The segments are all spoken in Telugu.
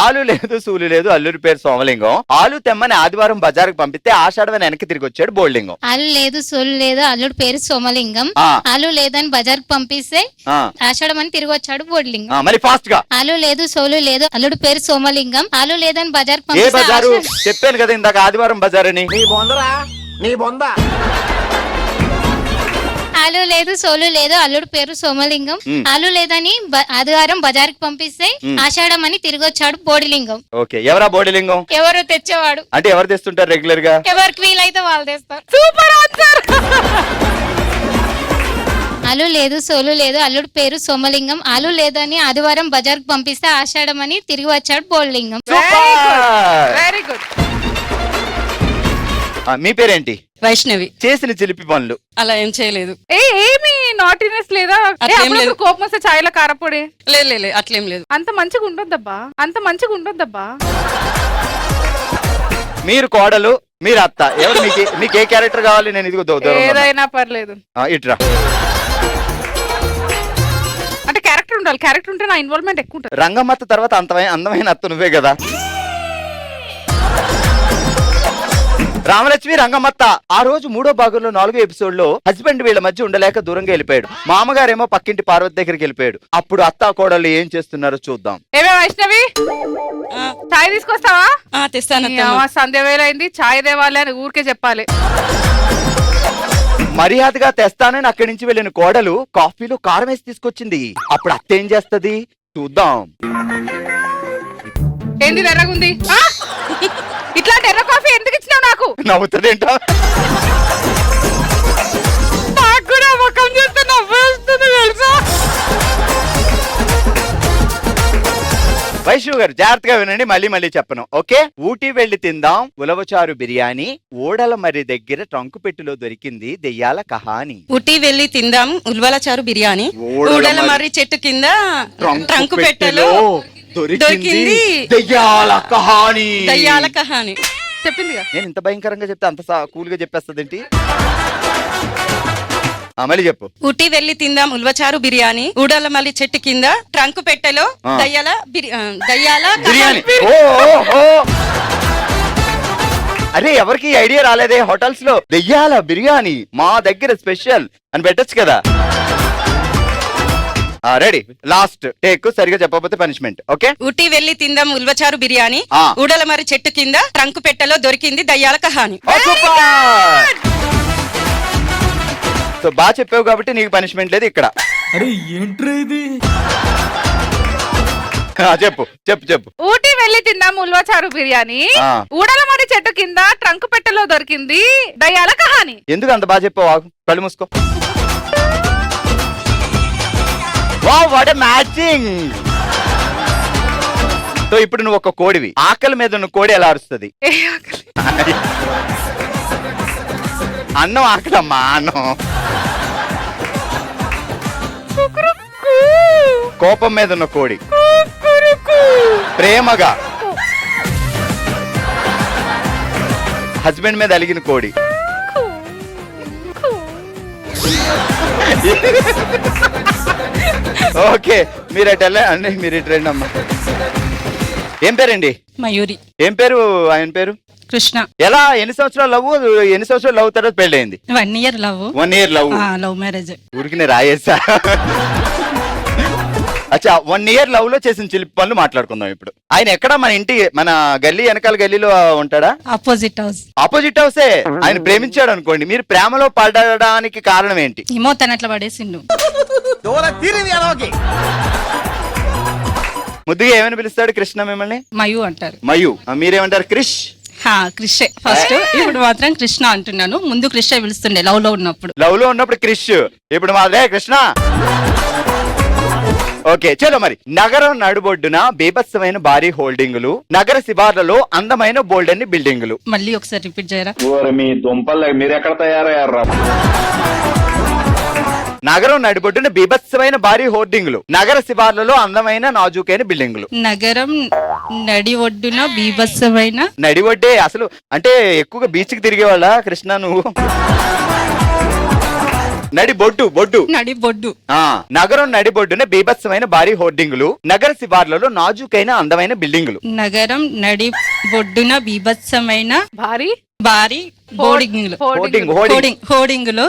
ఆలు లేదు సూలు లేదు అల్లుడి పేరు సోమలింగం. ఆలు తెమ్మని ఆదివారం బజార్కి పంపిస్తే ఆషాఢమని వెనక్కి తిరిగి వచ్చాడు బోల్డింగం. ఆలు లేదు సోలు లేదు అల్లుడు పేరు సోమలింగం. ఆలు లేదని బజార్కి పంపిస్తే ఆషాఢమని తిరిగి వచ్చాడు బోల్డింగం. మరి ఫాస్ట్ గా. ఆలు లేదు సోలు లేదు అల్లుడు పేరు సోమలింగం. ఆలు లేదని బజార్కి ఏ బజారు చెప్పాను కదా ఇందాక ఆదివారం బజార్ అని. ఆలు లేదు సోలు లేదు అల్లుడు పేరు సోమలింగం. ఆలు లేదని ఆదివారం బజార్కి పంపిస్తే ఆషాఢమని తిరిగి వచ్చాడు బోడిలింగం. ఓకే, ఎవరా బోడిలింగం? ఎవరు తెచ్చేవాడు. అంటే ఎవరు తెస్తుంటారు రెగ్యులర్ గా? ఎవరికి వీలైతే వాళ్ళు తెస్తారు. Super answer. ఆలు లేదు సోలు లేదు అల్లుడు పేరు సోమలింగం. ఆలు లేదని ఆదివారం బజార్కి పంపిస్తే ఆషాఢమని తిరిగి వచ్చాడు బోడిలింగం. Very good. మీ పేరేంటి? వైష్ణవి. చేసిన చిలిపి పనులు? అలా ఏం చేయలేదు. ఏమి నాటినెస్ లేదా? కోపం వస్తే చాయ్ల కారపొడి? లేదు అట్లేం లేదు. అంత మంచిగా ఉండొద్దబ్బా. మీరు కోడలు, మీరు అత్త, ఎవరు మీకు ఏ క్యారెక్టర్ కావాలి? నేను ఇదిగో ఏదైనా పర్లేదు. ఇట్రా. అంటే క్యారెక్టర్ ఉండాలి. క్యారెక్టర్ ఉంటే నా ఇన్వాల్వ్మెంట్ ఎక్కువ ఉంటుంది. రంగమ్మత్త తర్వాత అందమైన అత్త నువ్వే కదా. రామలక్ష్మి రంగమ్మత్త. ఆ రోజు 3వ భాగంలో 4వ ఎపిసోడ్ లో హస్బెండ్ వీళ్ళ మధ్య ఉండలేక దూరంగా వెళ్ళిపోయాడు. మామగారేమో పక్కింటి పార్వతి దగ్గరికి వెళ్ళిపోయాడు. అప్పుడు అత్త కోడళ్ళు ఏం చేస్తున్నారో చూద్దాం. ఏమే వైష్ణవి, చాయ్ తీసుకొస్తావా? తెస్తాను. సంధ్య వేలైంది, చాయ్ దేవాలి అని ఊరికే చెప్పాలి. మర్యాదగా తెస్తానని అక్కడి నుంచి వెళ్ళిన కోడలు కాఫీలో కారం వేసి తీసుకొచ్చింది. అప్పుడు అత్త ఏం చేస్తది చూద్దాం. ఏంది ఎర్రగుంది? ఇట్లాంటి ఎర్ర కాఫీ ఎందుకు ఇచ్చినావు నాకు? నవ్వుతుందేంటో. నాకు కూడా ముఖం చేస్తే నవ్వు వస్తుంది తెలుసా? వైష్ణవ్ గారు జాగ్రత్తగా వినండి, మళ్ళీ చెప్పను. ఓకే. ఊటీ వెళ్లి తిందాం ఉలవచారు బిర్యానీ, ఓడల మరి దగ్గర ట్రంకు పెట్టెలో దొరికింది దెయ్యాల కహాని. ఊటీ వెళ్లి తిందాం ఉల్వలచారు బిర్యానీ, ఓడల మరి చెట్టు కింద ట్రంకు పెట్టెలో దొరికింది దెయ్యాల కహాని. చెప్పింది. నేను ఇంత భయంకరంగా చెప్తే అంత కూల్ గా చెప్పేస్తదేంటి? మళ్ళీ చెప్పు. ఊటీ వెళ్లి తిందాం ఉల్వచారు బిర్యానీ, ఊడల మల్లి చెట్టు కింద ట్రంకు పెట్టెలో దయ్యాల బిర్యానీ. అరే ఎవరికి ఐడియా రాలేదే? హోటల్స్ లో దెయ్యాల బిర్యానీ మా దగ్గర స్పెషల్ అని పెట్టొచ్చు కదా. Ready, last take. సరిగా చెప్పకపోతే పనిష్మెంట్. ఓకే. ఊటీ వెళ్లి తిందాం ఉల్వచారు బిర్యానీ, ఊడల మరి చెట్టు కింద ట్రంకు పెట్టెలో దొరికింది దయ్యాల కహాని. సో బాగా చెప్పావు కాబట్టి నీకు పనిష్మెంట్ లేదు ఇక్కడ. అరే ఏంట్రా ఇది? చెప్పు. ఊటీ వెళ్లి తిందాం ఉల్వచారు బిర్యానీ, ఊడల మరి చెట్టు కింద ట్రంకు పెట్టెలో దొరికింది దయ్యాల కహాని. ఎందుకు అంత బాగా చెప్పావు? కళ్ళు మూసుకో. Wow, what a matching. So ఇప్పుడు నువ్వు ఒక కోడివి. ఆకలి మీద ఉన్న కోడి ఎలా అరుస్తుంది? అన్నం ఆకలమ్మా, అన్నం. కోపం మీద ఉన్న కోడి ప్రేమగా. హస్బెండ్ మీద అలిగిన కోడి. ఓకే, మీరు అటు వెళ్ళండి, మీరు ఇటు రండి అమ్మా. ఏం పేరండి? మయూరి. ఏం పేరు ఆయన పేరు? కృష్ణ. ఎలా ఎన్ని సంవత్సరాలు లవ్ తర్వాత పెళ్ళయింది? 1 year love. 1 year love marriage. ఊరికి రాయేసా? అచ్చా, 1 year లవ్ లో చేసిన చిలిపి పనులు మాట్లాడుకుందాం ఇప్పుడు. ఆయన ఎక్కడ? మన గల్లీ వెనకాల గల్లీలో ఉంటాడా? Opposite house. ఆపోజిట్ హౌసే. ఆయన ప్రేమించాడు అనుకోండి, మీరు ప్రేమలో పడడానికి కారణం ఏంటి? ఏమో తన అట్లా పడేసిండు. ముద్దుగా ఏమని పిలుస్తాడు కృష్ణ మిమ్మల్ని? మయు అంటారు. మయు. మీరేమంటారు? క్రిష్. క్రిషే ఫస్ట్. ఇప్పుడు మాత్రం కృష్ణ అంటున్నాను. ముందు కృష్ణ పిలుస్తుండే లవ్ లో ఉన్నప్పుడు క్రిష్. ఇప్పుడు మాదే కృష్ణ. ఓకే, చలో మరి. నగరం నడుబొడ్డున బీభత్సమైన భారీ హోల్డింగులు, నగర శివార్లలో అందమైన బోల్డెన్ని బిల్డింగులు. మళ్ళీ ఒకసారి రిపీట్ చేయరా? మీ దుంపలు మీరు ఎక్కడ తయారయ్యారా? నగరం నడిబొడ్డున బీభత్సమైన భారీ హోర్డింగులు, నగర శివార్లలో అందమైన నాజూకైన బిల్డింగులు. నగరం నడి ఒడ్డున బీభత్సమైన. నడి ఒడ్డే అసలు అంటే ఎక్కువగా బీచ్ కి తిరిగేవాళ్ళ కృష్ణ నువ్వు? బొడ్డు నడి బొడ్డు నగరం నడిబొడ్డున బీభత్సమైన భారీ హోర్డింగులు, నగర శివార్లలో నాజుకైన అందమైన బిల్డింగులు. నగరం నడి బొడ్డున బీభత్సమైన భారీ భారీ హోర్డింగులు హోర్డింగులు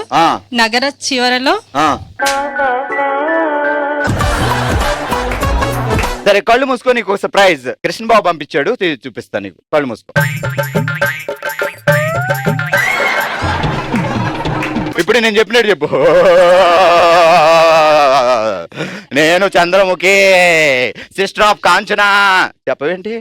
నగర చివరలో. సరే కళ్ళు మూసుకో, నీకు ఒక సర్ప్రైజ్ కృష్ణబాబు పంపించాడు, చూపిస్తా నీకు. కళ్ళు మూసుకో. ఇప్పుడు నేను చెప్పినట్టు చెప్పు. నేను చంద్రముఖి, సిస్టర్ ఆఫ్ కాంచనా. చెప్పవేంటి?